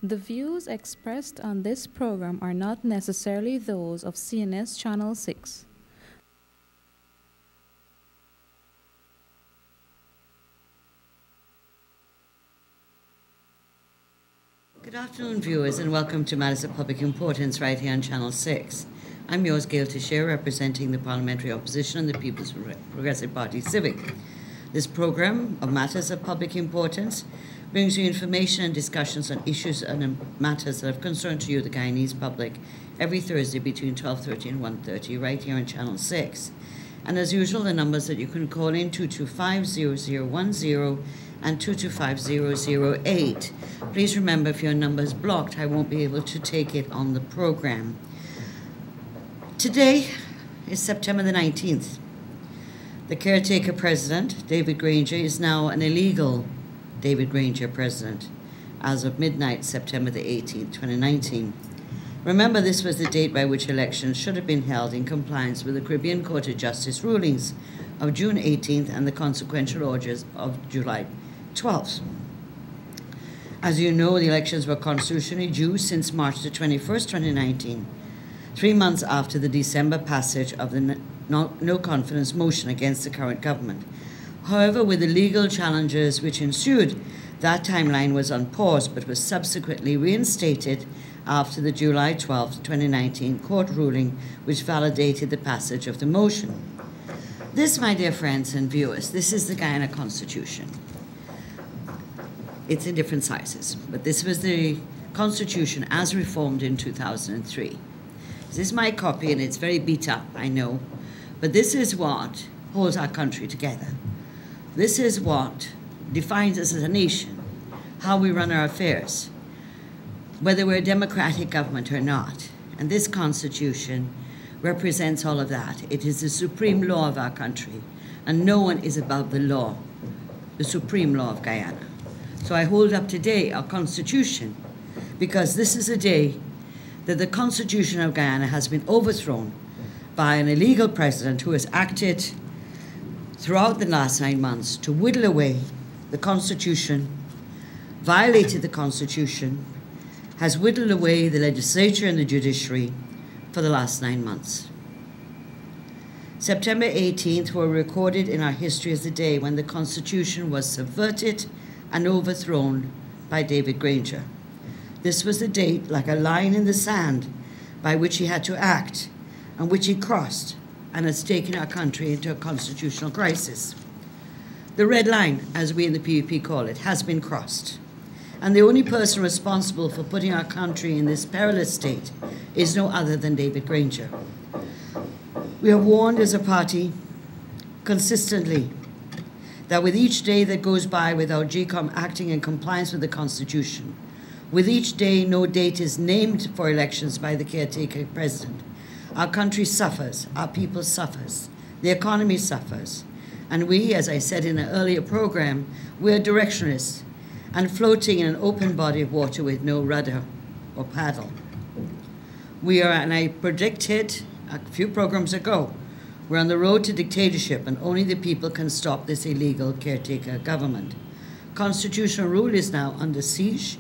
The views expressed on this program are not necessarily those of CNS Channel 6. Good afternoon, viewers, and welcome to Matters of Public Importance right here on Channel 6. I'm yours, Gail Teixeira, representing the Parliamentary Opposition and the People's Progressive Party Civic. This program of Matters of Public Importance brings you information and discussions on issues and matters that have concern to you, the Guyanese public, every Thursday between 12:30 and 1:30 right here on Channel 6. And as usual, the numbers that you can call in 225-0010 and 225-008. Please remember, if your number is blocked, I won't be able to take it on the program. Today is September the 19th. The caretaker president, David Granger, is now an illegal David Granger president as of midnight, September the 18th, 2019. Remember, this was the date by which elections should have been held in compliance with the Caribbean Court of Justice rulings of June 18th and the consequential orders of July 12th. As you know, the elections were constitutionally due since March the 21st, 2019, 3 months after the December passage of the no confidence motion against the current government. However, with the legal challenges which ensued, that timeline was on pause but was subsequently reinstated after the July 12, 2019 court ruling which validated the passage of the motion. This, my dear friends and viewers, this is the Guyana Constitution. It's in different sizes, but this was the Constitution as reformed in 2003. This is my copy, and it's very beat up, I know, but this is what holds our country together. This is what defines us as a nation, how we run our affairs, whether we're a democratic government or not. And this Constitution represents all of that. It is the supreme law of our country, and no one is above the law, the supreme law of Guyana. So I hold up today our Constitution because this is a day that the Constitution of Guyana has been overthrown by an illegal president who has acted throughout the last 9 months to whittle away the Constitution, violated the Constitution, has whittled away the legislature and the judiciary for the last 9 months. September 18th were recorded in our history as the day when the Constitution was subverted and overthrown by David Granger. This was the date, like a line in the sand, by which he had to act and which he crossed and has taken our country into a constitutional crisis. The red line, as we in the PUP call it, has been crossed. And the only person responsible for putting our country in this perilous state is no other than David Granger. We have warned as a party consistently that with each day that goes by without GCOM acting in compliance with the Constitution, with each day no date is named for elections by the caretaker president, our country suffers, our people suffers, the economy suffers, and we, as I said in an earlier program, we're directionless and floating in an open body of water with no rudder or paddle. We are, and I predicted a few programs ago, we're on the road to dictatorship, and only the people can stop this illegal caretaker government. Constitutional rule is now under siege.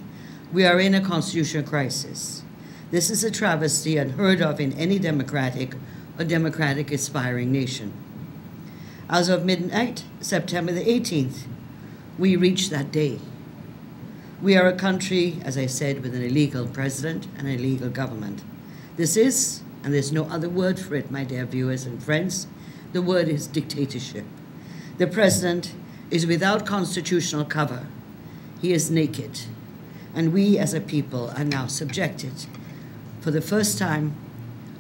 We are in a constitutional crisis. This is a travesty unheard of in any democratic or democratic aspiring nation. As of midnight, September the 18th, we reached that day. We are a country, as I said, with an illegal president and an illegal government. This is, and there's no other word for it, my dear viewers and friends, the word is dictatorship. The president is without constitutional cover. He is naked. And we as a people are now subjected, for the first time,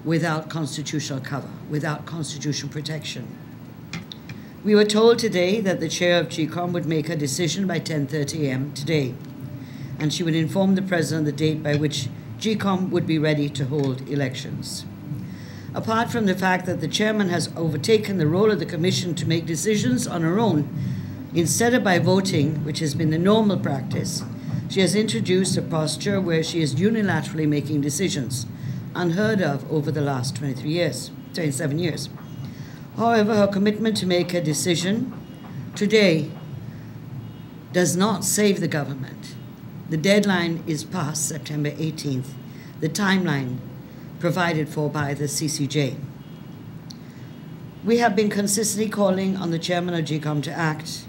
without constitutional cover, without constitutional protection. We were told today that the chair of GCOM would make a decision by 10:30 a.m. today, and she would inform the president the date by which GCOM would be ready to hold elections. Apart from the fact that the chairman has overtaken the role of the commission to make decisions on her own, instead of by voting, which has been the normal practice, she has introduced a posture where she is unilaterally making decisions, unheard of over the last 27 years. However, her commitment to make a decision today does not save the government. The deadline is past September 18th, the timeline provided for by the CCJ. We have been consistently calling on the chairman of GCOM to act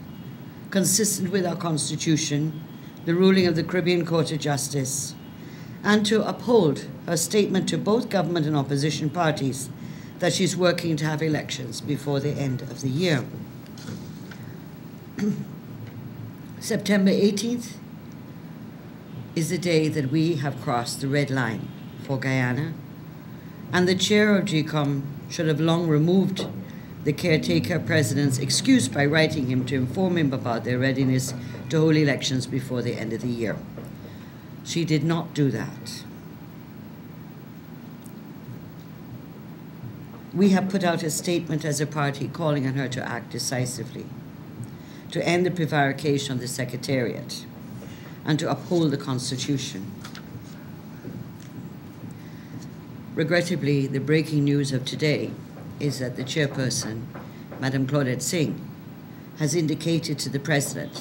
consistent with our Constitution, the ruling of the Caribbean Court of Justice, and to uphold her statement to both government and opposition parties that she's working to have elections before the end of the year. September 18th is the day that we have crossed the red line for Guyana, and the chair of GCOM should have long removed the caretaker president's excuse by writing him to inform him about their readiness to hold elections before the end of the year. She did not do that. We have put out a statement as a party calling on her to act decisively, to end the prevarication of the Secretariat, and to uphold the Constitution. Regrettably, the breaking news of today is that the chairperson, Madam Claudette Singh, has indicated to the President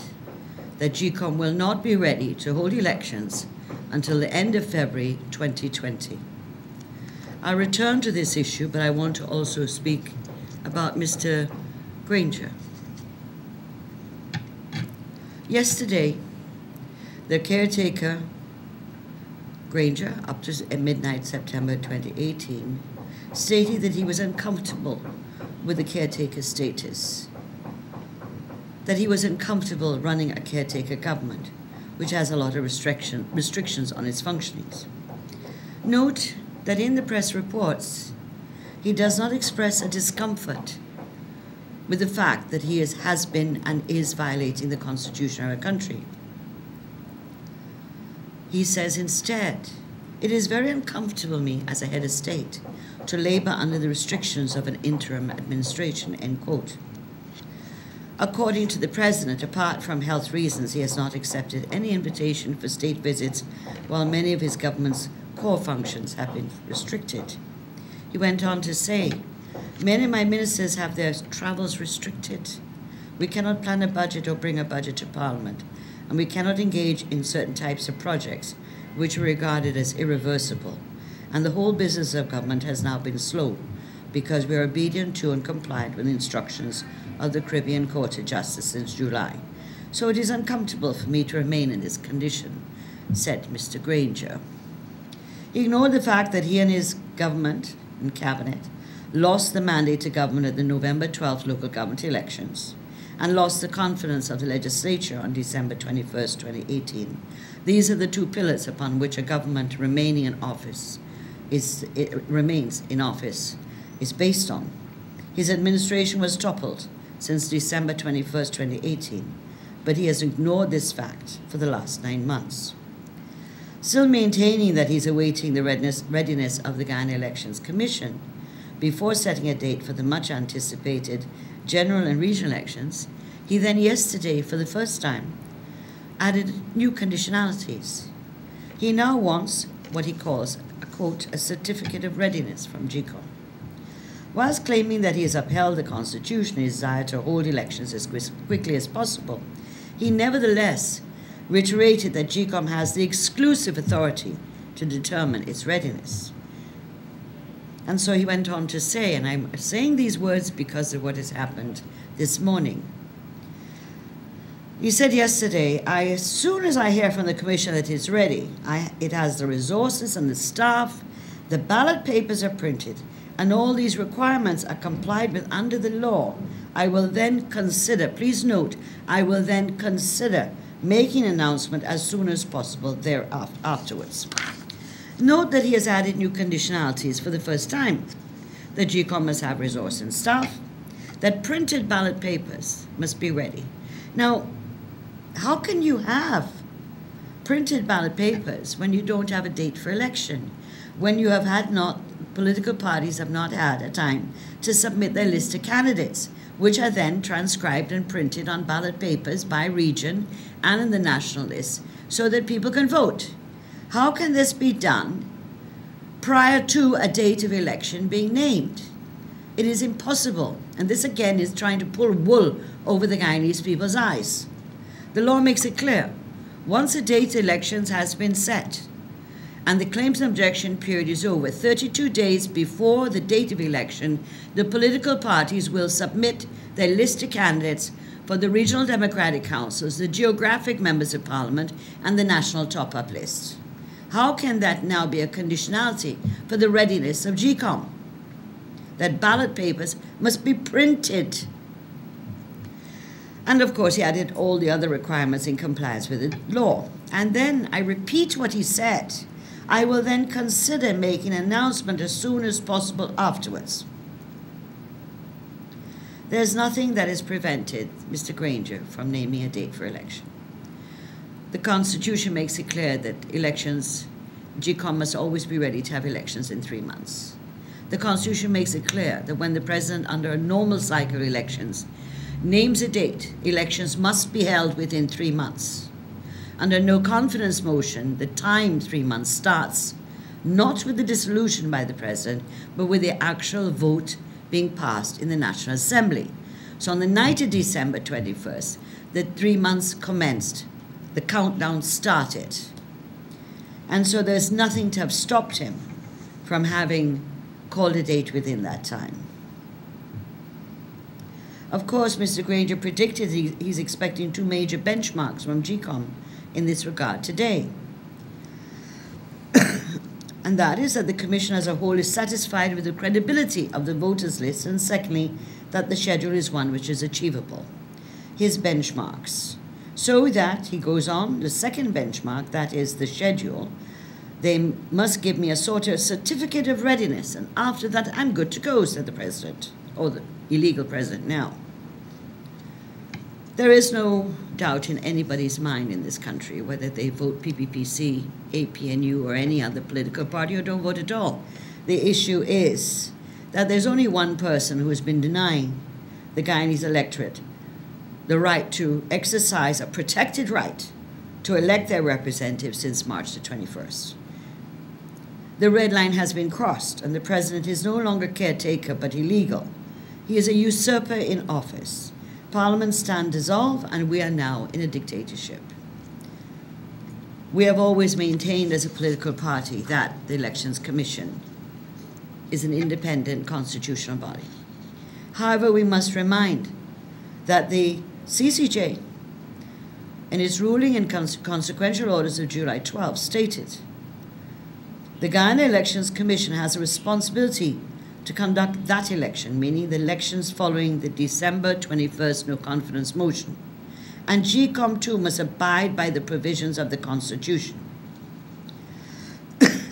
that GCOM will not be ready to hold elections until the end of February 2020. I'll return to this issue, but I want to also speak about Mr. Granger. Yesterday, the caretaker, Granger, up to midnight September 2018, stated that he was uncomfortable with the caretaker status, that he was uncomfortable running a caretaker government, which has a lot of restrictions on its functionings. Note that in the press reports, he does not express a discomfort with the fact that he has been and is violating the Constitution of our country. He says instead, "It is very uncomfortable for me as a head of state to labor under the restrictions of an interim administration," end quote. According to the President, apart from health reasons, he has not accepted any invitation for state visits, while many of his government's core functions have been restricted. He went on to say, "Many of my ministers have their travels restricted. We cannot plan a budget or bring a budget to Parliament, and we cannot engage in certain types of projects which are regarded as irreversible. And the whole business of government has now been slow because we are obedient to and compliant with the instructions of the Caribbean Court of Justice since July. So it is uncomfortable for me to remain in this condition," said Mr. Granger. He ignored the fact that he and his government and cabinet lost the mandate to government at the November 12th local government elections and lost the confidence of the legislature on December 21st, 2018. These are the two pillars upon which a government remains in office is based on. His administration was toppled since December 21st, 2018, but he has ignored this fact for the last 9 months. Still maintaining that he's awaiting the readiness of the Guyana Elections Commission before setting a date for the much-anticipated general and regional elections, he then yesterday, for the first time, added new conditionalities. He now wants what he calls, a quote, "a certificate of readiness" from GCOM. Whilst claiming that he has upheld the Constitution and his desire to hold elections as quickly as possible, he nevertheless reiterated that GCOM has the exclusive authority to determine its readiness. And so he went on to say, and I'm saying these words because of what has happened this morning. He said yesterday, "As soon as I hear from the Commission that it's ready, it has the resources and the staff, the ballot papers are printed, and all these requirements are complied with under the law, I will then consider," please note, "I will then consider making an announcement as soon as possible afterwards." Note that he has added new conditionalities for the first time. That GCOM must have resource and staff, that printed ballot papers must be ready. Now, how can you have printed ballot papers when you don't have a date for election? When you have had political parties have not had a time to submit their list of candidates, which are then transcribed and printed on ballot papers by region and in the national list so that people can vote. How can this be done prior to a date of election being named? It is impossible, and this again is trying to pull wool over the Guyanese people's eyes. The law makes it clear. Once a date elections has been set and the claims and objection period is over, 32 days before the date of election, the political parties will submit their list of candidates for the regional democratic councils, the geographic members of parliament, and the national top-up list. How can that now be a conditionality for the readiness of GCOM? That ballot papers must be printed. And of course, he added all the other requirements in compliance with the law. And then I repeat what he said. I will then consider making an announcement as soon as possible afterwards. There's nothing that has prevented Mr. Granger from naming a date for election. The Constitution makes it clear that elections, GCOM must always be ready to have elections in 3 months. The Constitution makes it clear that when the President, under a normal cycle of elections, names a date, elections must be held within 3 months. Under no confidence motion, the time 3 months starts not with the dissolution by the President, but with the actual vote being passed in the National Assembly. So on the night of December 21st, the 3 months commenced. The countdown started. And so there's nothing to have stopped him from having called a date within that time. Of course, Mr. Granger predicted he's expecting 2 major benchmarks from GCOM in this regard today. And that is that the Commission as a whole is satisfied with the credibility of the voters list, and secondly, that the schedule is one which is achievable. His benchmarks. So that, he goes on, the second benchmark, that is the schedule, they must give me a sort of certificate of readiness, and after that I'm good to go, said the President, or the illegal President now. There is no doubt in anybody's mind in this country whether they vote PPPC, APNU, or any other political party, or don't vote at all. The issue is that there's only one person who has been denying the Guyanese electorate the right to exercise a protected right to elect their representatives since March the 21st. The red line has been crossed, and the President is no longer caretaker but illegal. He is a usurper in office. Parliament stand dissolved, and we are now in a dictatorship. We have always maintained as a political party that the Elections Commission is an independent constitutional body. However, we must remind that the CCJ, in its ruling and consequential orders of July 12, stated, the Guyana Elections Commission has a responsibility to conduct that election, meaning the elections following the December 21st no-confidence motion, and GCOM too must abide by the provisions of the Constitution.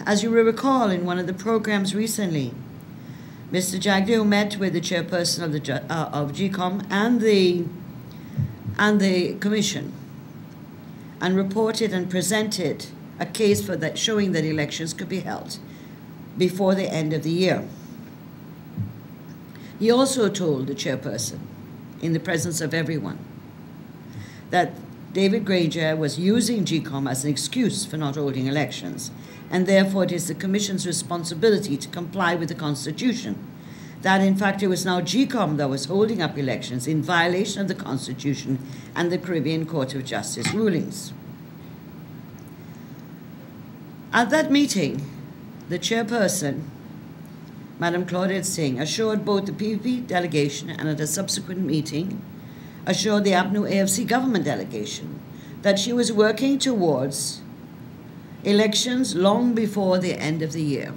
As you will recall, in one of the programs recently, Mr. Jagdeo met with the chairperson of GCOM and the Commission, and reported and presented a case for that, showing that elections could be held before the end of the year. He also told the chairperson, in the presence of everyone, that David Granger was using GCOM as an excuse for not holding elections, and therefore it is the Commission's responsibility to comply with the Constitution. That, in fact, it was now GCOM that was holding up elections in violation of the Constitution and the Caribbean Court of Justice rulings. At that meeting, the chairperson, Madam Claudette Singh, assured both the PPP delegation and at a subsequent meeting, assured the APNU AFC government delegation that she was working towards elections long before the end of the year.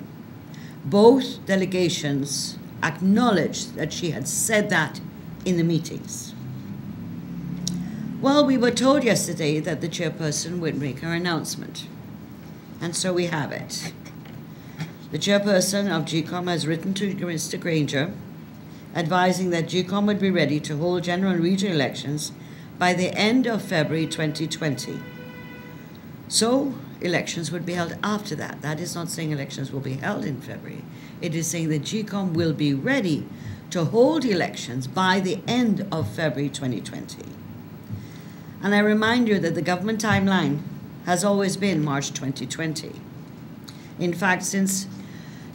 Both delegations acknowledged that she had said that in the meetings. Well, we were told yesterday that the chairperson would make her announcement, and so we have it. The chairperson of GCOM has written to Mr. Granger advising that GCOM would be ready to hold general and regional elections by the end of February 2020. So elections would be held after that. That is not saying elections will be held in February. It is saying that GCOM will be ready to hold elections by the end of February 2020. And I remind you that the government timeline has always been March 2020. In fact, since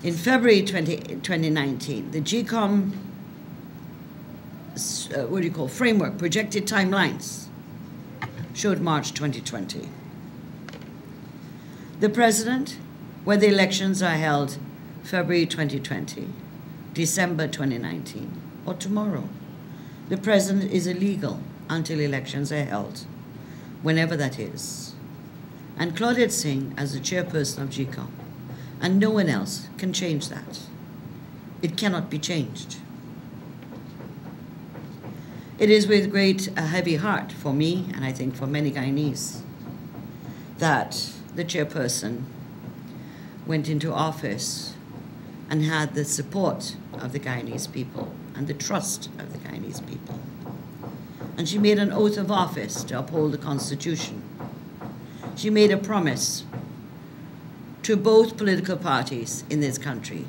in February 2019, the GCOM framework, projected timelines, showed March 2020. The President, where the elections are held February 2020, December 2019, or tomorrow. The President is illegal until elections are held, whenever that is. And Claudette Singh as the chairperson of GCOM, and no one else can change that. It cannot be changed. It is with great heavy heart for me, and I think for many Guyanese, that the chairperson went into office and had the support of the Guyanese people and the trust of the Guyanese people. And she made an oath of office to uphold the Constitution. She made a promise to both political parties in this country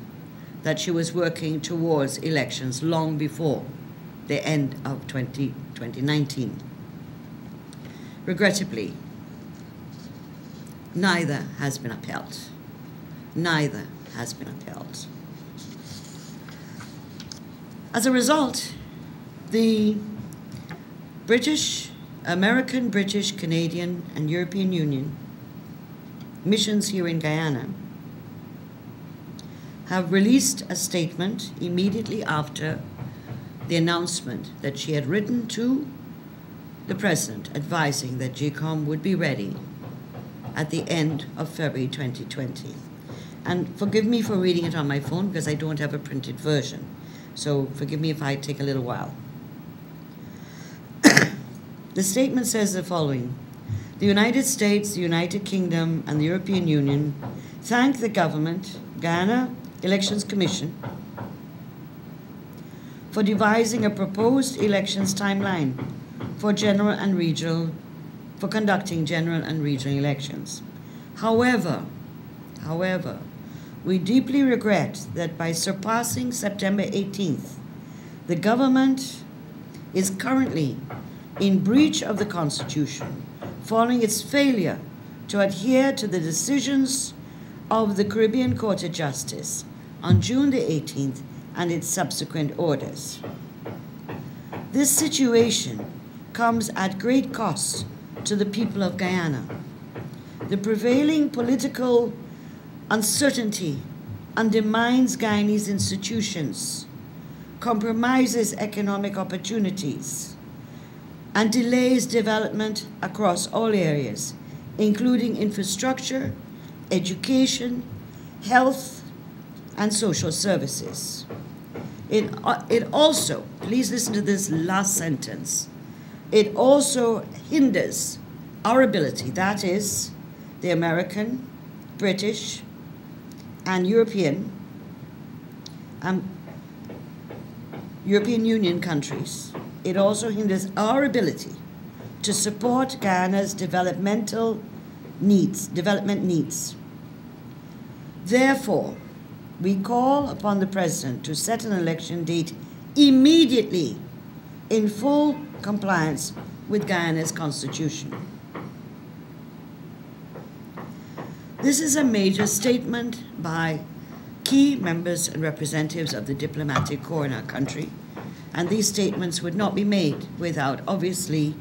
that she was working towards elections long before the end of 2019. Regrettably, neither has been upheld. Neither has been upheld. As a result, the American, British, Canadian, and European Union missions here in Guyana have released a statement immediately after the announcement that she had written to the President advising that GCOM would be ready at the end of February 2020. And forgive me for reading it on my phone because I don't have a printed version. So forgive me if I take a little while. The statement says the following: the United States, the United Kingdom, and the European Union thank the government, Guyana Elections Commission, for devising a proposed elections timeline for conducting general and regional elections. However, we deeply regret that by surpassing September 18th, the government is currently in breach of the Constitution, following its failure to adhere to the decisions of the Caribbean Court of Justice on June the 18th and its subsequent orders. This situation comes at great cost to the people of Guyana. The prevailing political uncertainty undermines Guyanese institutions, compromises economic opportunities, and delays development across all areas, including infrastructure, education, health, and social services. It also, please listen to this last sentence, it also hinders our ability, that is, the American, British, and European Union countries. It also hinders our ability to support Guyana's development needs. Therefore, we call upon the President to set an election date immediately in full compliance with Guyana's Constitution. This is a major statement by key members and representatives of the diplomatic corps in our country, and these statements would not be made without, obviously,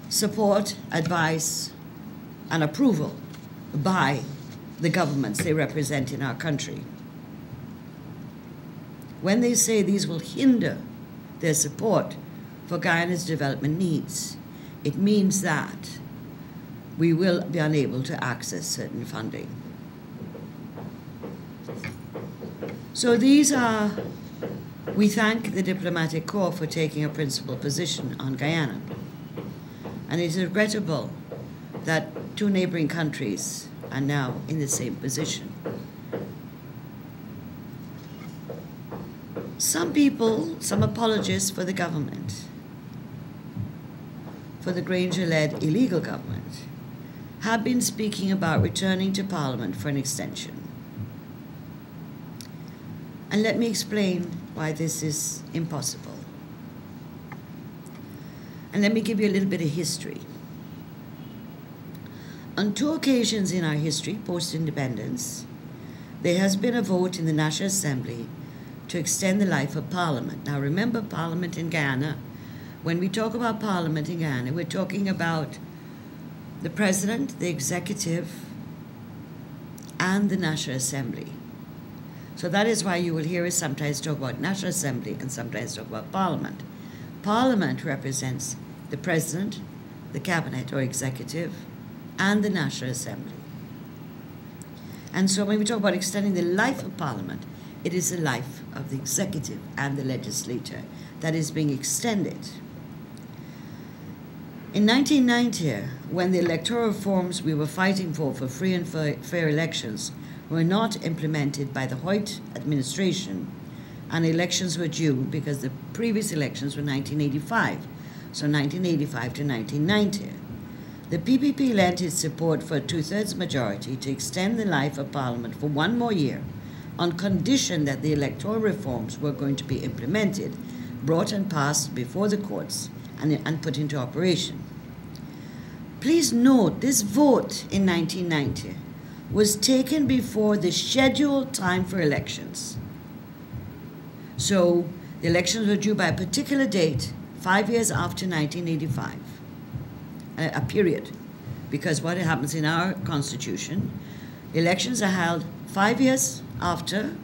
support, advice, and approval by the governments they represent in our country. When they say these will hinder their support for Guyana's development needs, it means that we will be unable to access certain funding. So we thank the diplomatic corps for taking a principled position on Guyana. And it is regrettable that two neighboring countries are now in the same position. Some people, some apologists for the government, for the Granger-led illegal government, have been speaking about returning to Parliament for an extension. And let me explain why this is impossible. And let me give you a little bit of history. On two occasions in our history, post-independence, there has been a vote in the National Assembly to extend the life of Parliament. Now remember, Parliament in Guyana, when we talk about Parliament in Guyana, we're talking about the President, the Executive, and the National Assembly. So that is why you will hear us sometimes talk about National Assembly and sometimes talk about Parliament. Parliament represents the President, the Cabinet or Executive, and the National Assembly. And so when we talk about extending the life of Parliament, it is the life of the Executive and the Legislature that is being extended. In 1990, when the electoral reforms we were fighting for free and fair elections were not implemented by the Hoyt administration, and elections were due because the previous elections were 1985, so 1985 to 1990. The PPP lent its support for a two-thirds majority to extend the life of Parliament for one more year on condition that the electoral reforms were going to be implemented, brought and passed before the courts, and put into operation. Please note, this vote in 1990 was taken before the scheduled time for elections. So the elections were due by a particular date, 5 years after 1985, a period. Because what happens in our Constitution, elections are held 5 years after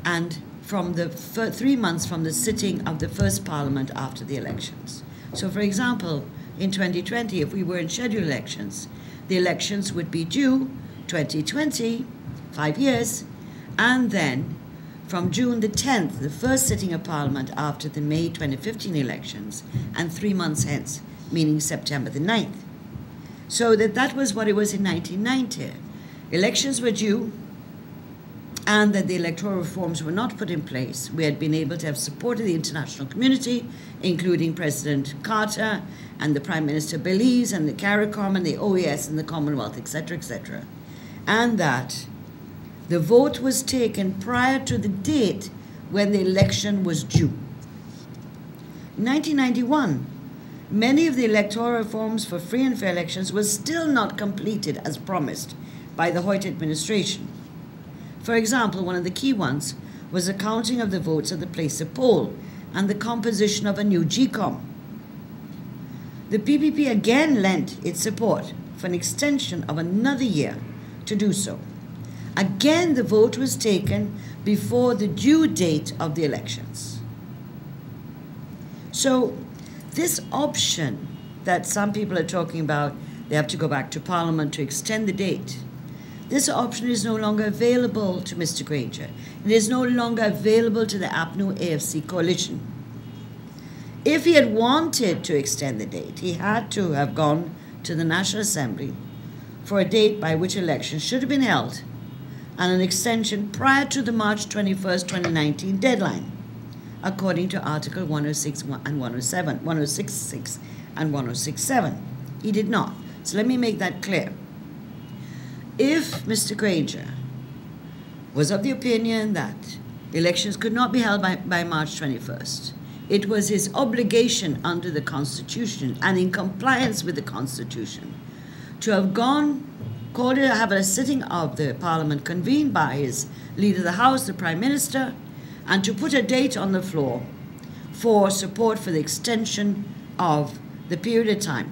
and from the 3 months from the sitting of the first Parliament after the elections. So for example, in 2020, if we were in scheduled elections, the elections would be due 2020, 5 years, and then from June the 10th, the first sitting of Parliament after the May 2015 elections, and 3 months hence, meaning September the 9th. So that was what it was in 1990. Elections were due, and that the electoral reforms were not put in place. We had been able to have support of the international community, including President Carter and the Prime Minister Belize and the CARICOM and the OAS and the Commonwealth, etc., etc. And that the vote was taken prior to the date when the election was due. In 1991, many of the electoral reforms for free and fair elections were still not completed as promised by the Hoyt administration. For example, one of the key ones was the counting of the votes at the place of poll and the composition of a new GCOM. The PPP again lent its support for an extension of another year to do so. Again, the vote was taken before the due date of the elections. So this option that some people are talking about, they have to go back to Parliament to extend the date, this option is no longer available to Mr. Granger. It is no longer available to the APNU AFC coalition. If he had wanted to extend the date, he had to have gone to the National Assembly for a date by which elections should have been held and an extension prior to the March 21st, 2019 deadline, according to Article 106 and 107, 106.6 and 106.7. He did not. So let me make that clear. If Mr. Granger was of the opinion that elections could not be held by March 21st, it was his obligation under the Constitution and in compliance with the Constitution to have called it, have a sitting of the Parliament convened by his Leader of the House, the Prime Minister, and to put a date on the floor for support for the extension of the period of time.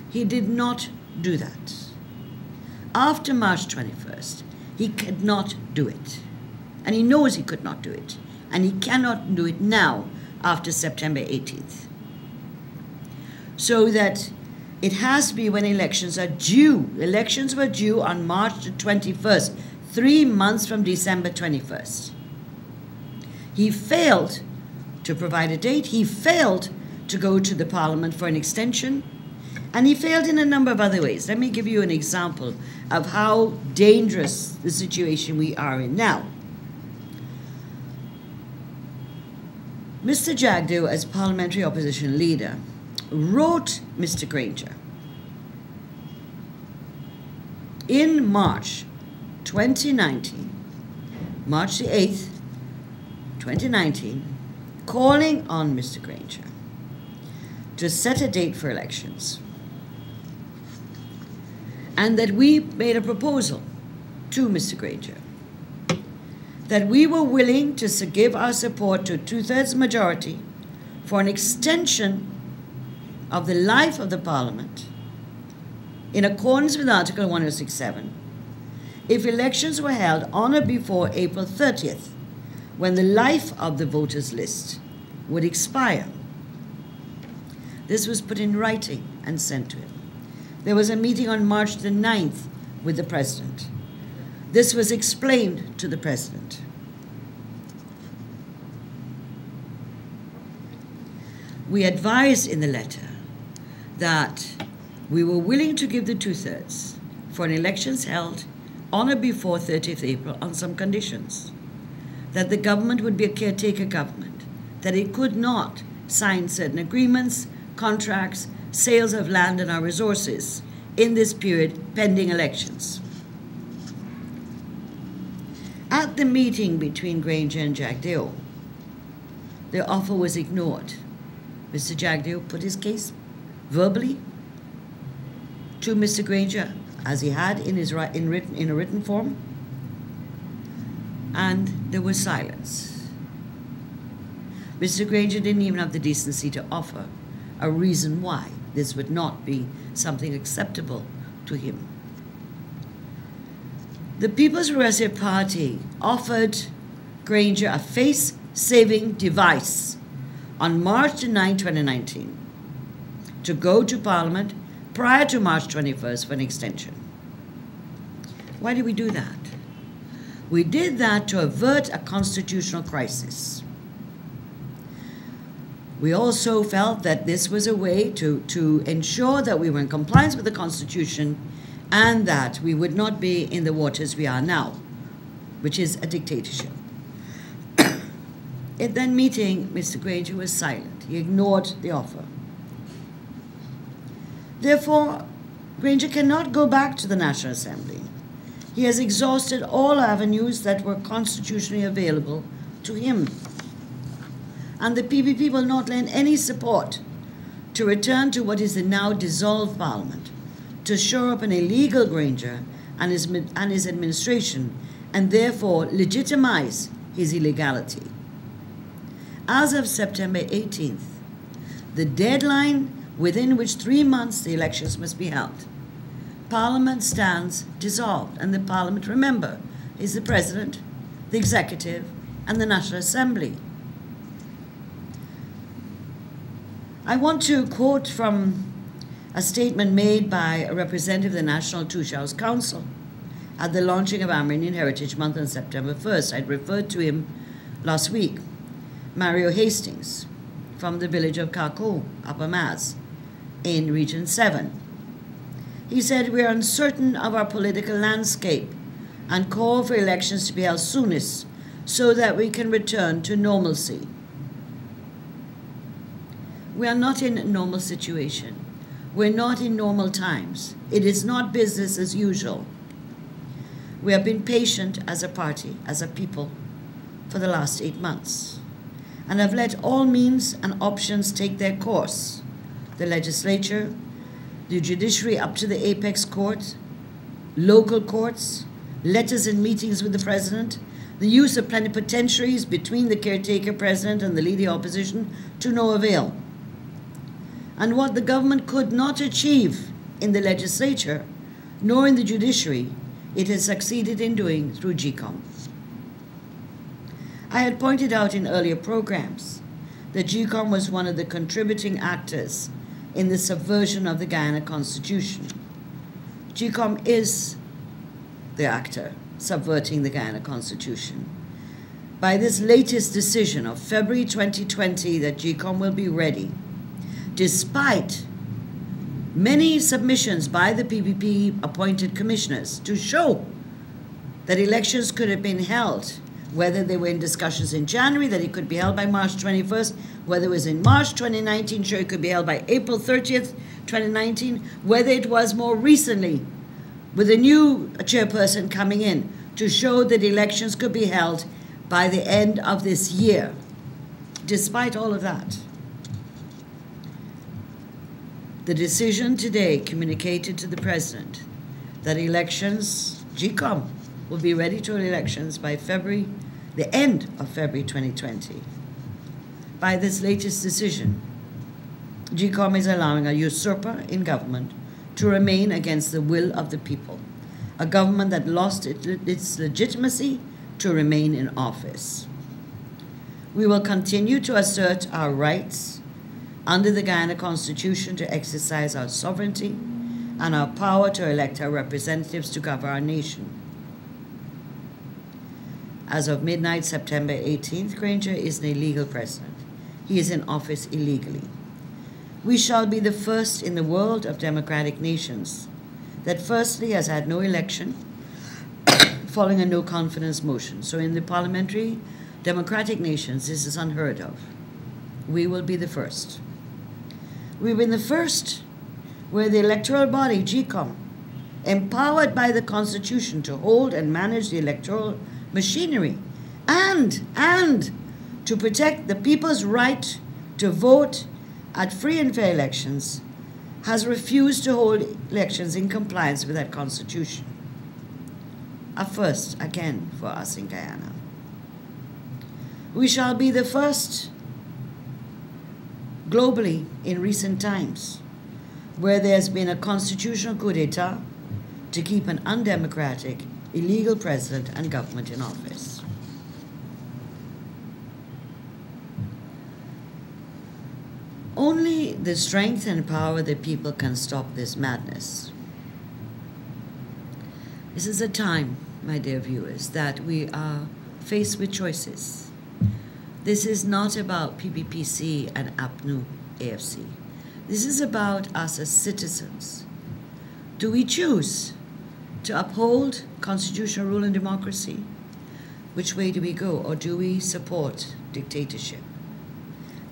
He did not do that. After March 21st, he could not do it. And he knows he could not do it. And he cannot do it now after September 18th. So that it has to be when elections are due. Elections were due on March the 21st, 3 months from December 21st. He failed to provide a date. He failed to go to the Parliament for an extension. And he failed in a number of other ways. Let me give you an example of how dangerous the situation we are in now. Mr. Jagdew, as parliamentary opposition leader, wrote Mr. Granger in March 2019, March the 8th, 2019, calling on Mr. Granger to set a date for elections. And that we made a proposal to Mr. Granger that we were willing to give our support to a two-thirds majority for an extension of the life of the Parliament, in accordance with Article 1067, if elections were held on or before April 30th, when the life of the voters' list would expire. This was put in writing and sent to him. There was a meeting on March the 9th with the President. This was explained to the President. We advised in the letter that we were willing to give the 2/3 for an elections held on or before 30th April on some conditions. That the government would be a caretaker government, that it could not sign certain agreements, contracts, sales of land and our resources in this period pending elections. At the meeting between Granger and Jagdeo, the offer was ignored. Mr. Jagdeo put his case verbally to Mr. Granger, as he had in a written form, and there was silence. Mr. Granger didn't even have the decency to offer a reason why this would not be something acceptable to him. The People's Progressive Party offered Granger a face-saving device on March 9, 2019, to go to Parliament prior to March 21st for an extension. Why did we do that? We did that to avert a constitutional crisis. We also felt that this was a way to ensure that we were in compliance with the Constitution and that we would not be in the waters we are now, which is a dictatorship. At that meeting, Mr. Granger was silent. He ignored the offer. Therefore, Granger cannot go back to the National Assembly. He has exhausted all avenues that were constitutionally available to him. And the PPP will not lend any support to return to what is the now dissolved Parliament, to shore up an illegal Granger and his administration, and therefore legitimize his illegality. As of September 18th, the deadline within which 3 months the elections must be held, Parliament stands dissolved, and the Parliament, remember, is the President, the Executive, and the National Assembly. I want to quote from a statement made by a representative of the National Two-Shows Council at the launching of Armenian Heritage Month on September 1st. I'd referred to him last week. Mario Hastings from the village of Kako, Upper Mass, in Region 7. He said, "We are uncertain of our political landscape and call for elections to be held soonest so that we can return to normalcy." We are not in a normal situation. We're not in normal times. It is not business as usual. We have been patient as a party, as a people, for the last 8 months, and have let all means and options take their course. The legislature, the judiciary up to the apex court, local courts, letters and meetings with the president, the use of plenipotentiaries between the caretaker president and the leading opposition, to no avail. And what the government could not achieve in the legislature, nor in the judiciary, it has succeeded in doing through GCOM. I had pointed out in earlier programs that GCOM was one of the contributing actors in the subversion of the Guyana Constitution. GCOM is the actor subverting the Guyana Constitution. By this latest decision of February 2020 that GCOM will be ready, despite many submissions by the PPP appointed commissioners to show that elections could have been held, whether they were in discussions in January, that it could be held by March 21st, whether it was in March 2019, sure it could be held by April 30th, 2019, whether it was more recently with a new chairperson coming in to show that elections could be held by the end of this year. Despite all of that, the decision today communicated to the President that elections, GCOM, will be ready to hold elections by February, the end of February 2020. By this latest decision, GCOM is allowing a usurper in government to remain against the will of the people, a government that lost its legitimacy to remain in office. We will continue to assert our rights under the Guyana Constitution to exercise our sovereignty and our power to elect our representatives to govern our nation. As of midnight, September 18th, Granger is an illegal president. He is in office illegally. We shall be the first in the world of democratic nations that firstly has had no election following a no-confidence motion. So in the parliamentary democratic nations, this is unheard of. We will be the first. We've been the first where the electoral body, GCOM, empowered by the Constitution to hold and manage the electoral machinery and to protect the people's right to vote at free and fair elections, has refused to hold elections in compliance with that Constitution. A first, again, for us in Guyana. We shall be the first globally in recent times where there's been a constitutional coup d'etat to keep an undemocratic, illegal president and government in office. Only the strength and power of the people can stop this madness. This is a time, my dear viewers, that we are faced with choices. This is not about PPPC and APNU AFC. This is about us as citizens. Do we choose to uphold constitutional rule and democracy? Which way do we go? Or do we support dictatorship?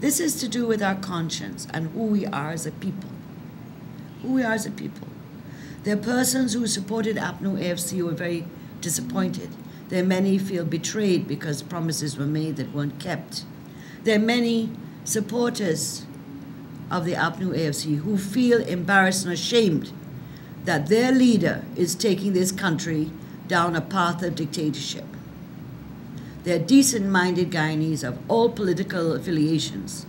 This is to do with our conscience and who we are as a people. Who we are as a people. There are persons who supported APNU AFC who were very disappointed. There are many who feel betrayed because promises were made that weren't kept. There are many supporters of the APNU AFC who feel embarrassed and ashamed that their leader is taking this country down a path of dictatorship. They're decent-minded Guyanese of all political affiliations,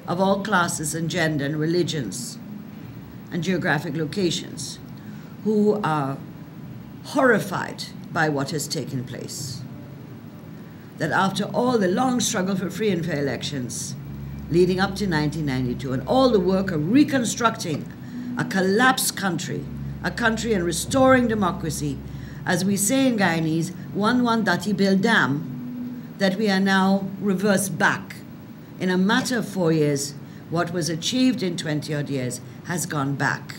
of all classes and gender and religions and geographic locations, who are horrified by what has taken place. That after all the long struggle for free and fair elections leading up to 1992 and all the work of reconstructing a collapsed country, a country and restoring democracy, as we say in Guyanese, one dati bil dam, that we are now reversed back. In a matter of 4 years, what was achieved in 20-odd years has gone back.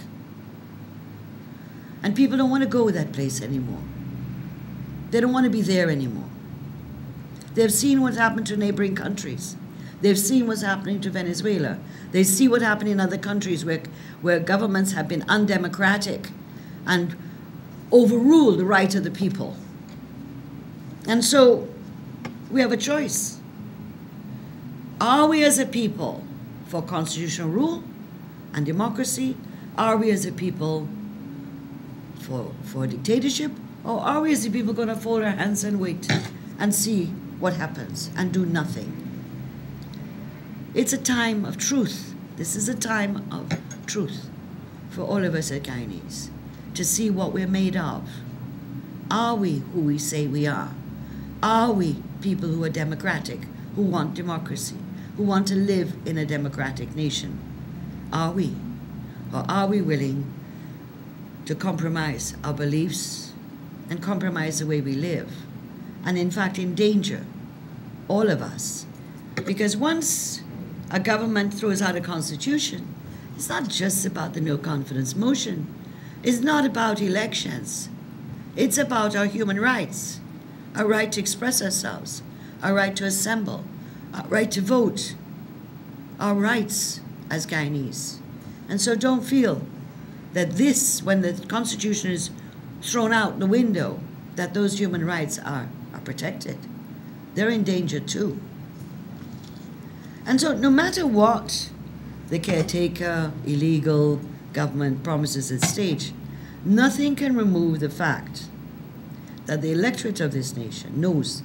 And people don't want to go that place anymore. They don't want to be there anymore. They've seen what's happened to neighboring countries. They've seen what's happening to Venezuela. They see what happened in other countries where governments have been undemocratic and overruled the right of the people. And so we have a choice. Are we as a people for constitutional rule and democracy? Are we as a people for dictatorship? Or are we as a people going to fold our hands and wait and see what happens and do nothing? It's a time of truth. This is a time of truth for all of us at Guyanese, to see what we're made of. Are we who we say we are? Are we people who are democratic, who want democracy, who want to live in a democratic nation? Are we? Or are we willing to compromise our beliefs and compromise the way we live, and in fact endanger all of us? Because once a government throws out a constitution, it's not just about the no confidence motion. It's not about elections. It's about our human rights, our right to express ourselves, our right to assemble, our right to vote, our rights as Guyanese. And so don't feel that this, when the Constitution is thrown out the window, that those human rights are protected. They're in danger too. And so no matter what the caretaker, illegal government promises at stage, nothing can remove the fact that the electorate of this nation knows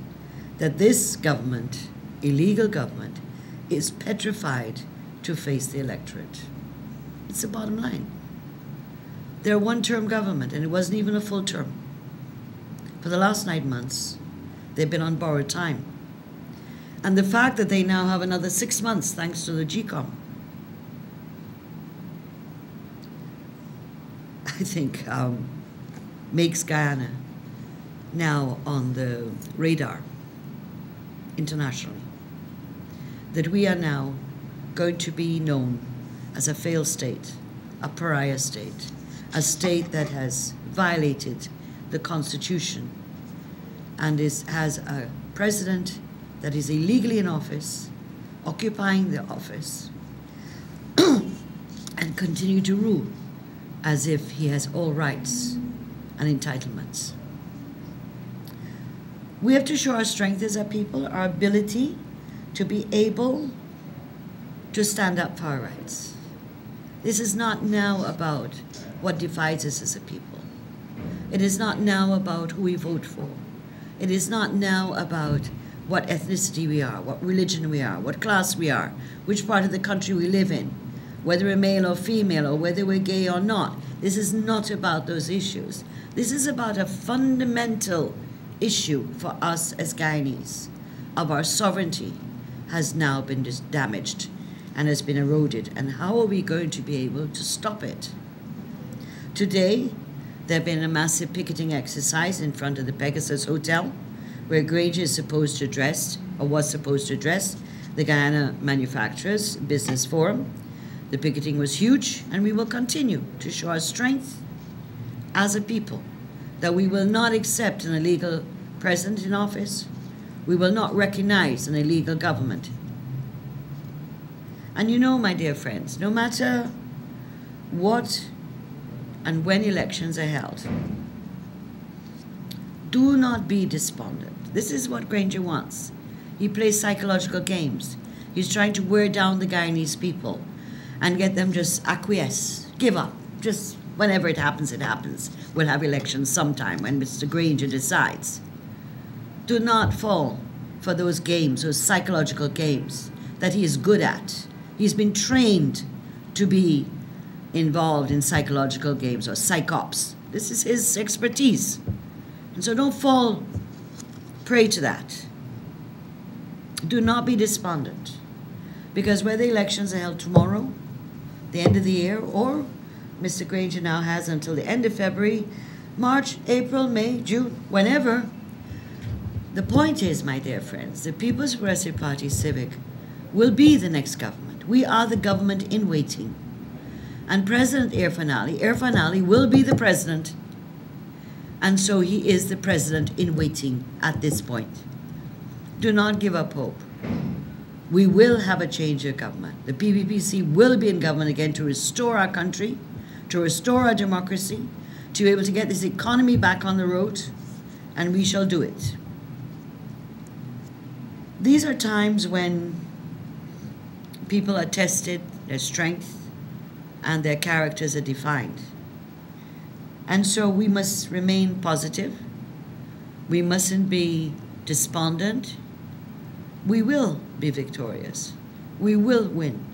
that this government, illegal government, is petrified to face the electorate. It's the bottom line. They're a one-term government, and it wasn't even a full term. For the last 9 months, they've been on borrowed time. And the fact that they now have another 6 months thanks to the GCOM, I think makes Guyana now on the radar internationally. That we are now going to be known as a failed state, a pariah state, a state that has violated the Constitution and has a president that is illegally in office, occupying the office, and continue to rule as if he has all rights and entitlements. We have to show our strength as a people, our ability to be able to stand up for our rights. This is not now about what divides us as a people. It is not now about who we vote for. It is not now about what ethnicity we are, what religion we are, what class we are, which part of the country we live in, whether we're male or female, or whether we're gay or not. This is not about those issues. This is about a fundamental issue for us as Guyanese of our sovereignty has now been damaged and has been eroded. And how are we going to be able to stop it? Today, there has been a massive picketing exercise in front of the Pegasus Hotel, where Granger is supposed to address, or was supposed to address, the Guyana Manufacturers Business Forum. The picketing was huge, and we will continue to show our strength as a people, that we will not accept an illegal president in office. We will not recognize an illegal government. And you know, my dear friends, no matter what and when elections are held, do not be despondent. This is what Granger wants. He plays psychological games. He's trying to wear down the Guyanese people and get them just acquiesce, give up. Just whenever it happens, it happens. We'll have elections sometime when Mr. Granger decides. Do not fall for those games, those psychological games that he is good at. He's been trained to be involved in psychological games or psychops. This is his expertise. And so don't fall prey to that. Do not be despondent, because whether elections are held tomorrow, the end of the year, or Mr. Granger now has until the end of February, March, April, May, June, whenever, the point is, my dear friends, the People's Progressive Party Civic will be the next government. We are the government in waiting. And President Irfaan Ali will be the president. And so he is the president in waiting at this point. Do not give up hope. We will have a change of government. The PPPC will be in government again to restore our country, to restore our democracy, to be able to get this economy back on the road, and we shall do it. These are times when people are tested, their strength and their characters are defined. And so we must remain positive. We mustn't be despondent. We will be victorious. We will win.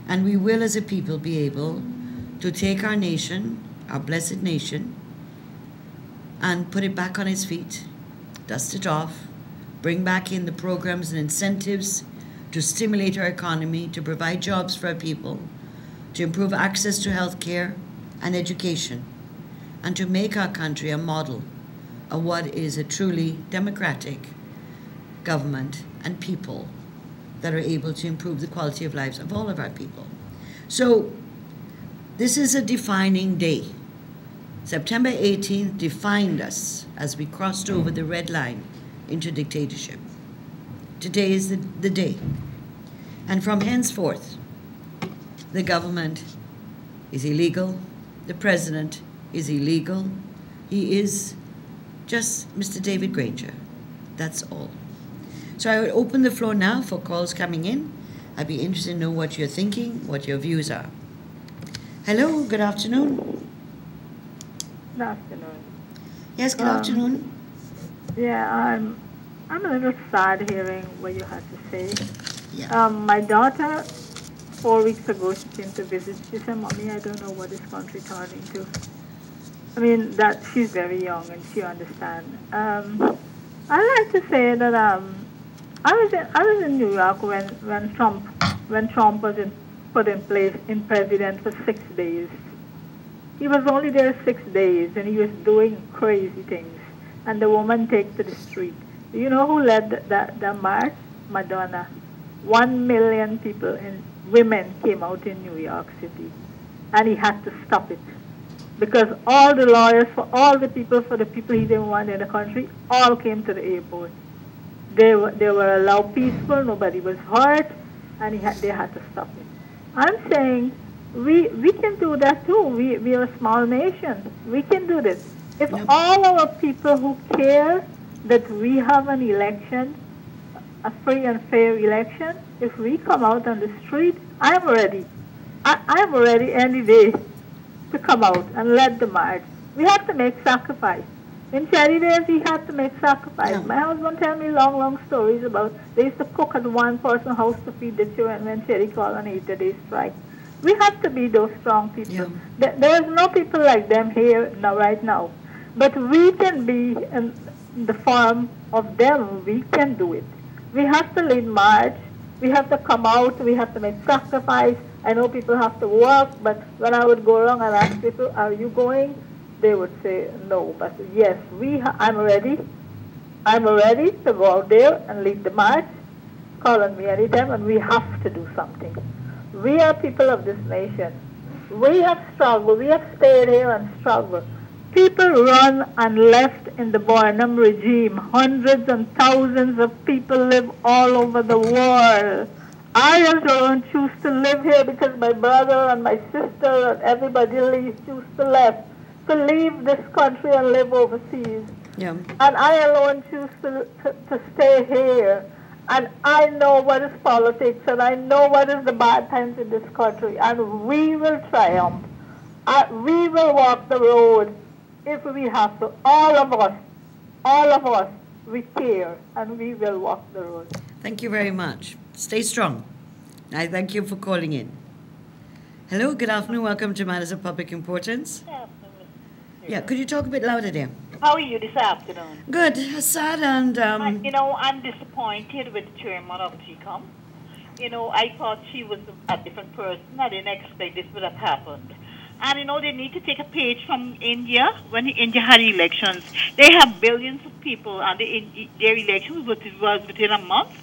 And we will, as a people, be able to take our nation, our blessed nation, and put it back on its feet, dust it off, bring back in the programs and incentives to stimulate our economy, to provide jobs for our people, to improve access to health care and education, and to make our country a model of what is a truly democratic government and people that are able to improve the quality of lives of all of our people. So this is a defining day. September 18th defined us as we crossed over the red line into dictatorship. Today is the day. And from henceforth, the government is illegal, the president is illegal, he is just Mr. David Granger. That's all. So I would open the floor now for calls coming in. I'd be interested to know what you're thinking, what your views are. Hello, good afternoon. Good afternoon. Yes, good afternoon. Yeah, I'm a little sad hearing what you had to say. Yeah. My daughter 4 weeks ago, she came to visit. She said, "Mommy, I don't know what this country turned into." I mean, that she's very young and she understands. I like to say that I was in New York when Trump was put in place in president for 6 days. He was only there 6 days and he was doing crazy things. And the woman takes to the street. Do you know who led the march? Madonna. 1 million people and women came out in New York City, and he had to stop it because all the lawyers for the people he didn't want in the country all came to the airport. They were allowed peaceful, nobody was hurt, and they had to stop it. I'm saying we can do that too. We are a small nation. We can do this. If all our people who care that we have an election, a free and fair election, if we come out on the street, I'm ready. I'm ready any day to come out and let the march. We have to make sacrifice. In Cherry days, we had to make sacrifice. Yeah. My husband tell me long stories about they used to cook at one person's house to feed the children when Cherry called on 8-day strike. We have to be those strong people. Yeah. There's no people like them here now, right now. But we can be in the form of them. We can do it. We have to lead march. We have to come out. We have to make sacrifice. I know people have to work, but when I would go around and ask people, "Are you going?" they would say no. But yes, I'm ready. I'm ready to go out there and lead the march. Call on me anytime, and we have to do something. We are people of this nation. We have struggled. We have stayed here and struggled. People run and left in the Barnum regime. Hundreds and thousands of people live all over the world. I as well choose to live here because my brother and my sister and everybody choose to leave this country and live overseas. Yeah. And I alone choose to stay here. And I know what is politics and I know what is the bad times in this country. And we will triumph. We will walk the road. If we have to, all of us, we care, and we will walk the road. Thank you very much. Stay strong. I thank you for calling in. Hello, good afternoon. Welcome to Matters of Public Importance. Good afternoon. Yeah, could you talk a bit louder there? How are you this afternoon? Good. Sad and... I'm disappointed with the chairman of GCOM. I thought she was a different person. I didn't expect this would have happened. And, they need to take a page from India. When India had elections, they have billions of people, and their elections was within a month,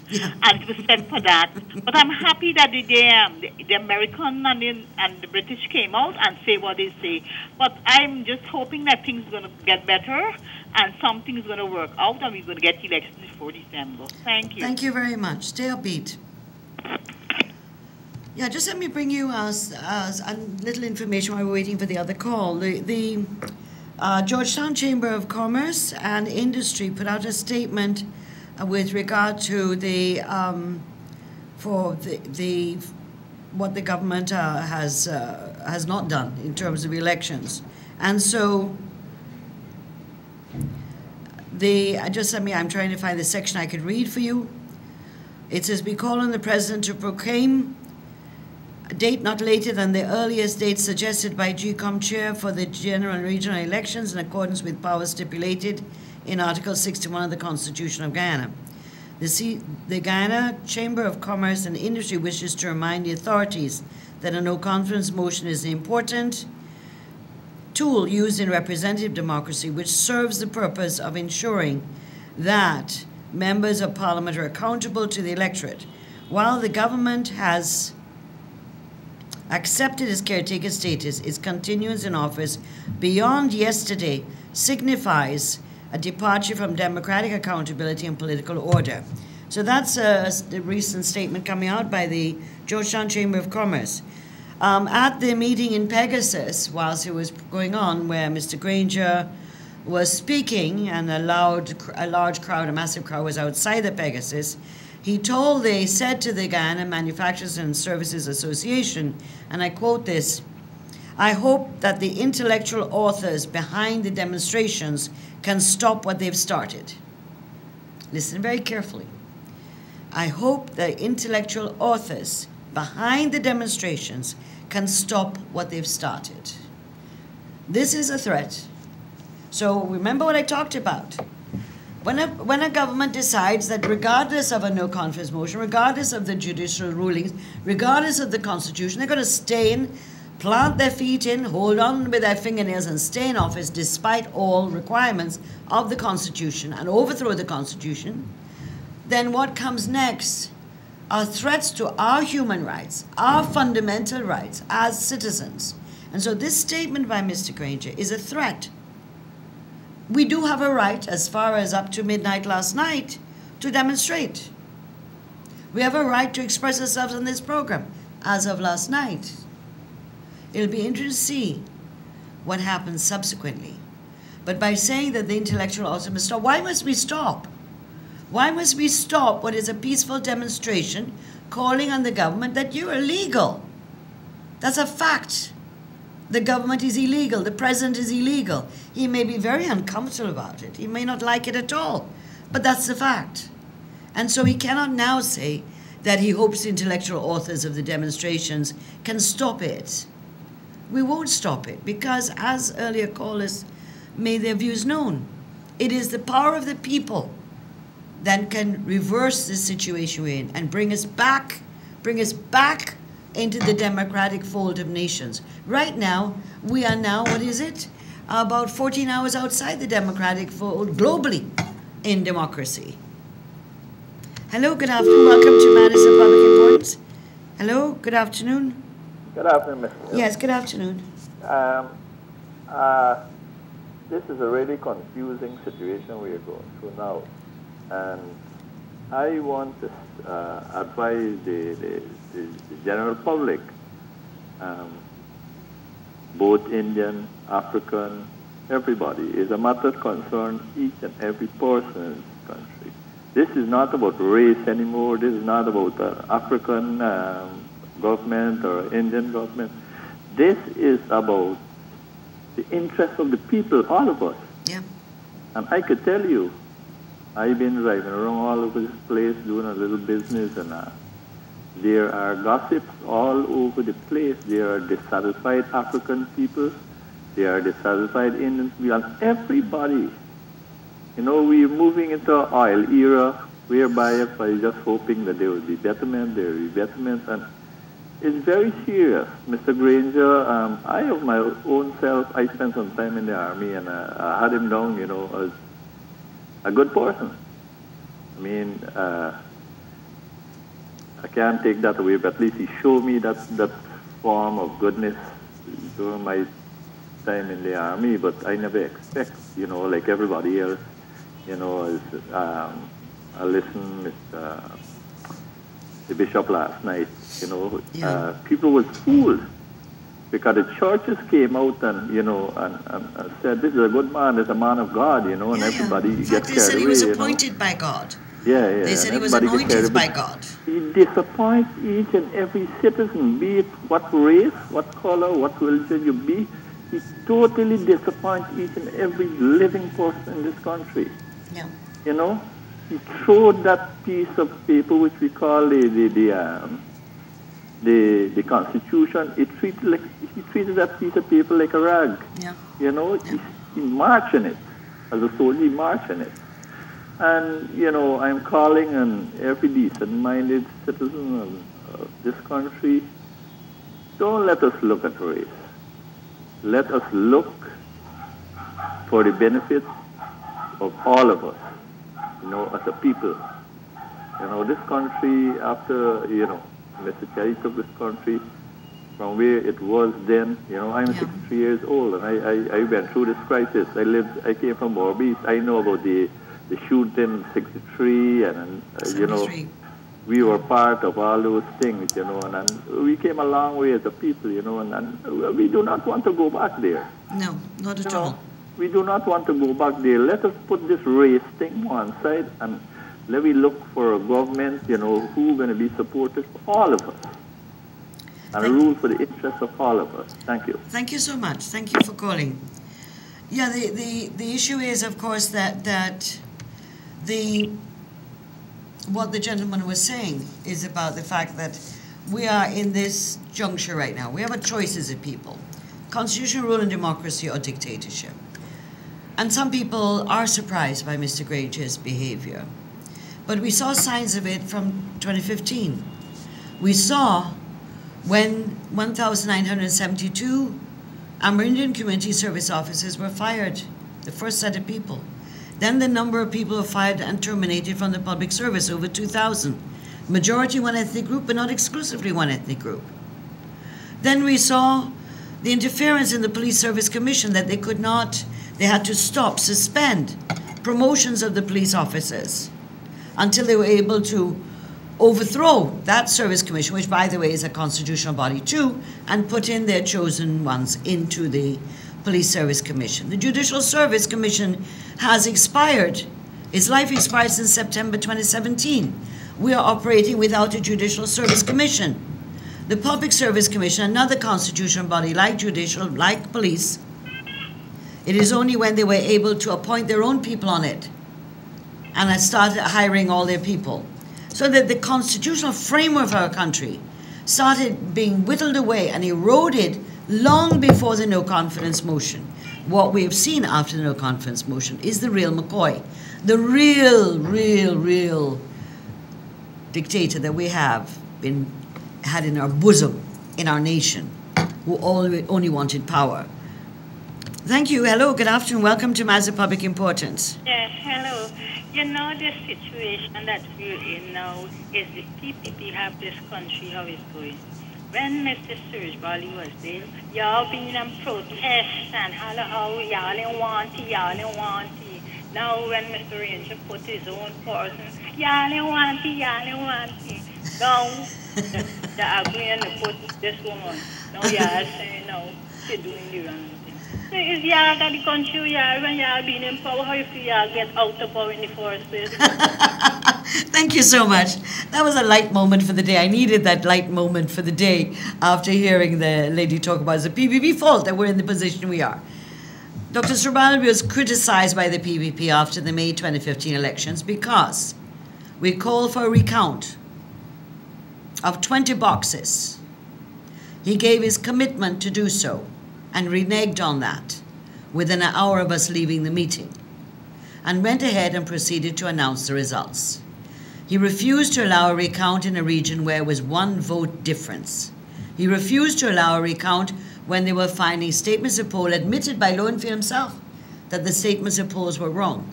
and it was set for that. But I'm happy that the American and the British came out and say what they say. But I'm just hoping that things are going to get better, and something is going to work out, and we're going to get elections before December. Thank you. Thank you very much. Stay upbeat. Yeah, just let me bring you as a little information while we're waiting for the other call. The Georgetown Chamber of Commerce and Industry put out a statement with regard to what the government has not done in terms of elections, and so I'm trying to find the section I could read for you. It says, "We call on the President to proclaim a date not later than the earliest date suggested by GCOM Chair for the general and regional elections in accordance with powers stipulated in Article 61 of the Constitution of Guyana. The Guyana Chamber of Commerce and Industry wishes to remind the authorities that a no-confidence motion is an important tool used in representative democracy which serves the purpose of ensuring that members of Parliament are accountable to the electorate. While the government has accepted its caretaker status, its continuance in office beyond yesterday signifies a departure from democratic accountability and political order." So that's the recent statement coming out by the Georgetown Chamber of Commerce. At the meeting in Pegasus, whilst it was going on, where Mr. Granger was speaking and a large crowd, a massive crowd was outside the Pegasus, they said to the Guyana Manufacturers and Services Association, and I quote this, "I hope that the intellectual authors behind the demonstrations can stop what they've started." Listen very carefully. "I hope the intellectual authors behind the demonstrations can stop what they've started. This is a threat. So remember what I talked about. When a government decides that regardless of a no-confidence motion, regardless of the judicial rulings, regardless of the Constitution, they're going to stay in, plant their feet in, hold on with their fingernails and stay in office despite all requirements of the Constitution and overthrow the Constitution, then what comes next are threats to our human rights, our fundamental rights as citizens. And so this statement by Mr. Granger is a threat. We do have a right, as far as up to midnight last night, to demonstrate. We have a right to express ourselves on this program, as of last night. It'll be interesting to see what happens subsequently. But by saying that the intellectual also must stop, why must we stop? Why must we stop what is a peaceful demonstration calling on the government that you're illegal? That's a fact. The government is illegal. The president is illegal. He may be very uncomfortable about it. He may not like it at all. But that's the fact. And so he cannot now say that he hopes the intellectual authors of the demonstrations can stop it. We won't stop it because, as earlier callers made their views known, it is the power of the people that can reverse this situation we're in and bring us back into the democratic fold of nations. Right now, we are now, what is it? About 14 hours outside the democratic fold globally in democracy. Hello, good afternoon. Welcome to Matters of Public Importance. Hello, good afternoon. Good afternoon, Mr. Hill. Yes, good afternoon. This is a really confusing situation we are going through now. And I want to advise the general public, both Indian, African, everybody, is a matter of concern each and every person in this country. This is not about race anymore. This is not about African government or Indian government. This is about the interests of the people, all of us. Yeah. And I could tell you, I've been driving around all over this place doing a little business, and there are gossips all over the place. There are dissatisfied African people. There are dissatisfied Indian people. And everybody, you know, we're moving into an oil era whereby everybody just hoping that there will be betterment, there will be betterment. And it's very serious. Mr. Granger, I of my own self, I spent some time in the army, and I had him down, you know, as a good person. I mean, I can't take that away, but at least he showed me that form of goodness during my time in the army, but I never expect, you know, like everybody else, you know, as I listened to the bishop last night, you know, people were fooled because the churches came out and, you know, and said, this is a good man, this is a man of God, you know, and everybody In gets fact, carried away. they said he was you appointed know? by God. Yeah. They said he was everybody gets anointed by carried away. God. He disappoints each and every citizen, be it what race, what color, what religion you be. He totally disappoints each and every living person in this country. Yeah. You know, he threw that piece of paper which we call the Constitution. He treated that piece of paper like a rag. Yeah. You know, he marched in it. As a soldier, he marched in it. And, you know, I'm calling on every decent-minded citizen of this country, don't let us look at race. Let us look for the benefits of all of us, you know, as a people. You know, this country, after, you know, Mr. Cherry took this country from where it was then, you know, I'm 63 years old, and I went through this crisis. I came from Morbeast. I know about the shooting in 63, and, you know, we were part of all those things, you know, and we came a long way as a people, you know, and we do not want to go back there. No, not at all. We do not want to go back there. Let us put this race thing one side, and let me look for a government, you know, who's going to be supportive for all of us and rule for the interests of all of us. Thank you. Thank you so much. Thank you for calling. Yeah, the issue is, of course, that what the gentleman was saying is about the fact that we are in this juncture right now. We have a choice as a people: constitutional rule and democracy or dictatorship. And some people are surprised by Mr. Granger's behavior. But we saw signs of it from 2015. We saw when 1,972 Amerindian community service officers were fired, the first set of people. Then the number of people who were fired and terminated from the public service, over 2,000. Majority one ethnic group, but not exclusively one ethnic group. Then we saw the interference in the Police Service Commission, that they had to stop, suspend promotions of the police officers until they were able to overthrow that service commission, which, by the way, is a constitutional body too, and put in their chosen ones into the Police Service Commission. The Judicial Service Commission has expired. Its life expired since September 2017. We are operating without a Judicial Service Commission. The Public Service Commission, another constitutional body like judicial, like police, it is only when they were able to appoint their own people on it and had started hiring all their people, so that the constitutional framework of our country started being whittled away and eroded long before the no confidence motion. What we have seen after the no confidence motion is the real McCoy, the real dictator that we have had in our bosom, in our nation, who only wanted power. Thank you. Hello, good afternoon. Welcome to Matters of Public Importance. Yes, hello. You know, the situation that we're in now is the PPP have this country how it's going. When Mr. Serge Bali was there, y'all been in protest and how y'all didn't want it, y'all didn't want it. Now when Mr. Ranger put his own person, y'all didn't want it, y'all didn't want it. Now, the agreeing to put this woman, now y'all saying no, she's doing the wrong thing. So if y'all got the country, y'all, when y'all been in power, how if y'all get out of power in the first place? Thank you so much. That was a light moment for the day. I needed that light moment for the day after hearing the lady talk about it's the PPP fault that we're in the position we are. Dr. Serbalbi was criticized by the PPP after the May 2015 elections because we called for a recount of 20 boxes. He gave his commitment to do so and reneged on that within an hour of us leaving the meeting, and went ahead and proceeded to announce the results. He refused to allow a recount in a region where there was one vote difference. He refused to allow a recount when they were finding statements of poll admitted by Lowenfield himself that the statements of polls were wrong.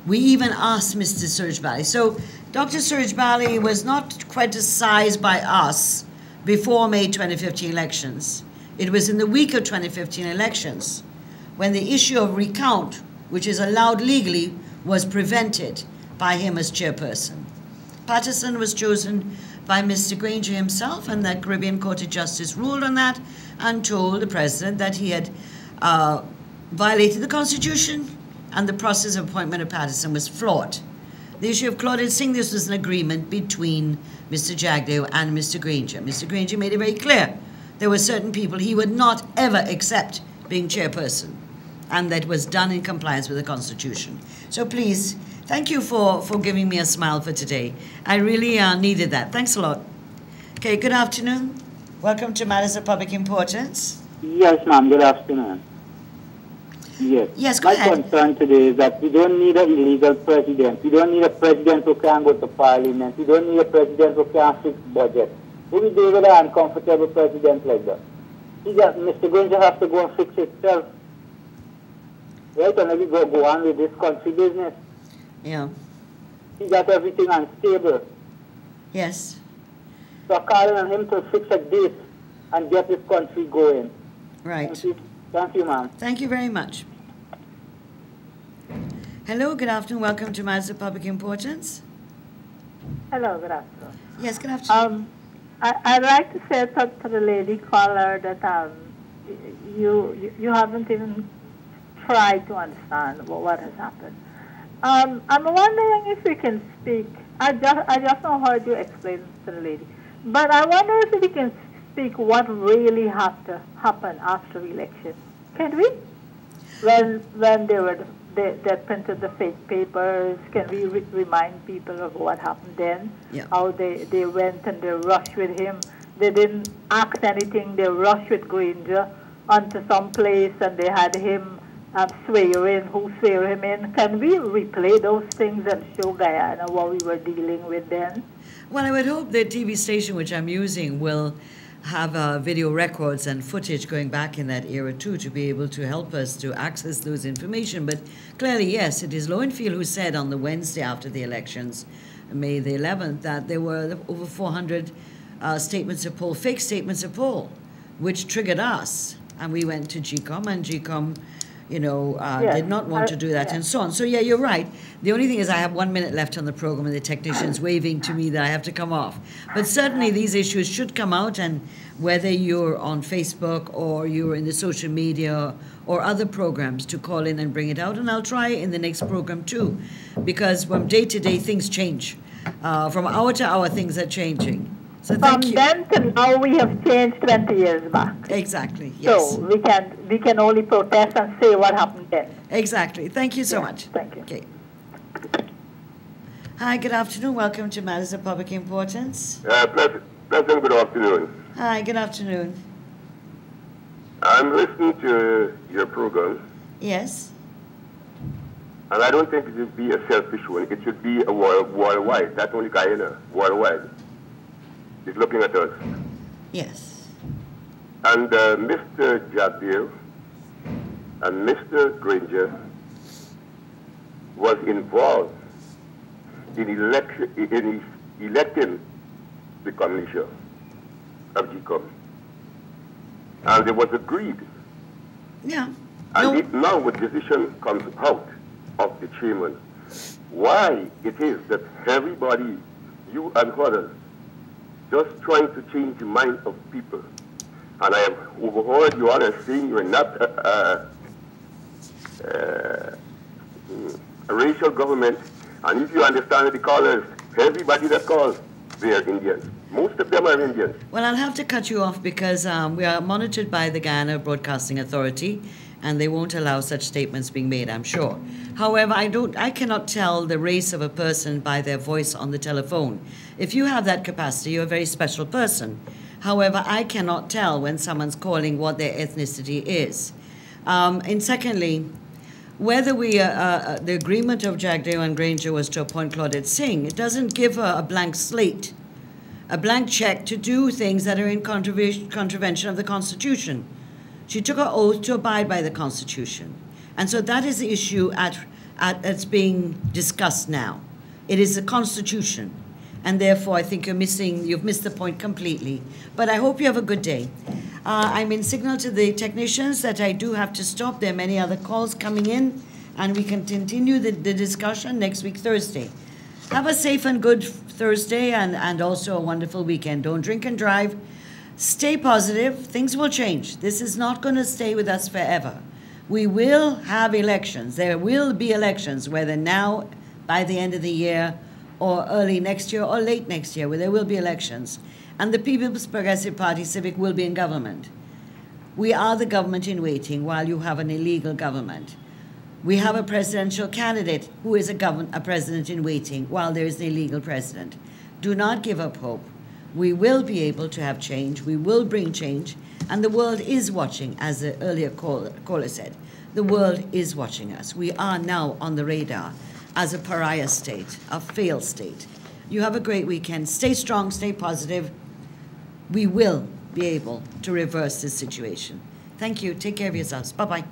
We even asked Mr. Serge Bali. So Dr. Serge Bali was not criticized by us before May 2015 elections. It was in the week of 2015 elections when the issue of recount, which is allowed legally, was prevented by him as chairperson. Patterson was chosen by Mr. Granger himself, and the Caribbean Court of Justice ruled on that and told the president that he had violated the Constitution and the process of appointment of Patterson was flawed. The issue of Claudette Singh, this was an agreement between Mr. Jagdeo and Mr. Granger. Mr. Granger made it very clear there were certain people he would not ever accept being chairperson, and that was done in compliance with the Constitution. So please, thank you for giving me a smile for today. I really needed that. Thanks a lot. Okay, good afternoon. Welcome to Matters of Public Importance. Yes, ma'am. Good afternoon. Yes. Yes, go ahead. My concern today is that we don't need an illegal president. We don't need a president who can't go to parliament. We don't need a president who can't fix budget. Who will deal with an uncomfortable president like that? Mr. Granger has to go and fix itself. Right? And we go on with this country business. Yeah. He got everything unstable. Yes. So I'm calling on him to fix this and get this country going. Right. Thank you, ma'am. Thank you very much. Hello, good afternoon. Welcome to Matters of Public Importance. Hello, good afternoon. Yes, good afternoon. I'd like to say to the lady caller that you haven't even tried to understand what has happened. I'm wondering if we can speak. I just now heard you explain to the lady, but I wonder if we can speak what really has to happen after the election. Can we? when they printed the fake papers, can we remind people of what happened then? Yeah. How they went and they rushed with him. They didn't ask anything. They rushed with Granger onto some place and they had him swear him in. Can we replay those things and show Guyana what we were dealing with then? Well, I would hope the TV station which I'm using will have video records and footage going back in that era too, to be able to help us to access those information. But clearly, yes, it is Lowenfield who said on the Wednesday after the elections, May the 11th, that there were over 400 statements of poll, fake statements of poll, which triggered us. And we went to GCOM, and GCOM, did not want to do that, and so on. So yeah, you're right. The only thing is I have 1 minute left on the program and the technician's waving to me that I have to come off. But certainly these issues should come out, and whether you're on Facebook or you're in the social media or other programs, to call in and bring it out. And I'll try in the next program too, because from day to day things change. From hour to hour things are changing. So thank you. From then to now, we have changed 20 years back. Exactly, yes. So we can only protest and say what happened then. Exactly. Thank you so much. Thank you. Okay. Hi, good afternoon. Welcome to Matters of Public Importance. Pleasant good afternoon. Hi, good afternoon. I'm listening to your program. Yes. And I don't think it should be a selfish one. It should be a worldwide, not only Guyana, worldwide. Is looking at us. Yes. And Mr. Jagdale and Mr. Granger was involved in electing the commission of GCOM. And it was agreed. Yeah. And if now a decision comes out of the chairman, why it is that everybody, you and others, just trying to change the mind of people. And I have overheard you all saying you're not a racial government. And if you understand the callers, everybody that calls, they are Indians. Most of them are Indians. Well, I'll have to cut you off because we are monitored by the Guyana Broadcasting Authority, and they won't allow such statements being made, I'm sure. However, I cannot tell the race of a person by their voice on the telephone. If you have that capacity, you're a very special person. However, I cannot tell when someone's calling what their ethnicity is. And secondly, whether the agreement of Jagdeo and Granger was to appoint Claudette Singh, it doesn't give her a blank slate, a blank check to do things that are in contravention of the Constitution. She took her oath to abide by the Constitution. And so that is the issue that's being discussed now. It is the Constitution. And therefore, I think you've missed the point completely. But I hope you have a good day. I'm in signal to the technicians that I do have to stop. There are many other calls coming in, and we can continue the discussion next week, Thursday. Have a safe and good Thursday and also a wonderful weekend. Don't drink and drive. Stay positive. Things will change. This is not going to stay with us forever. We will have elections. There will be elections, whether now, by the end of the year, or early next year, or late next year, where there will be elections. And the People's Progressive Party Civic will be in government. We are the government in waiting while you have an illegal government. We have a presidential candidate who is a president in waiting while there is an illegal president. Do not give up hope. We will be able to have change. We will bring change. And the world is watching, as the earlier caller said. The world is watching us. We are now on the radar as a pariah state, a failed state. You have a great weekend. Stay strong, stay positive. We will be able to reverse this situation. Thank you. Take care of yourselves. Bye-bye.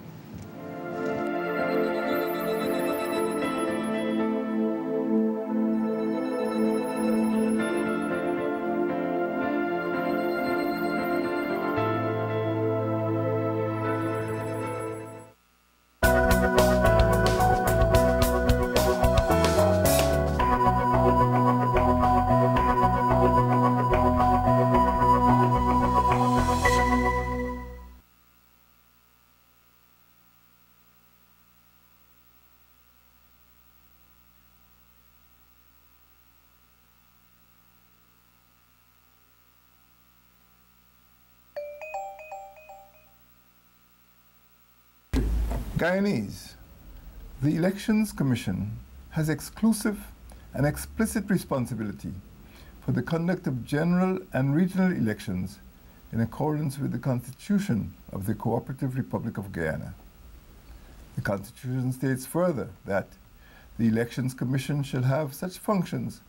Guyanese, the Elections Commission has exclusive and explicit responsibility for the conduct of general and regional elections in accordance with the Constitution of the Cooperative Republic of Guyana. The Constitution states further that the Elections Commission shall have such functions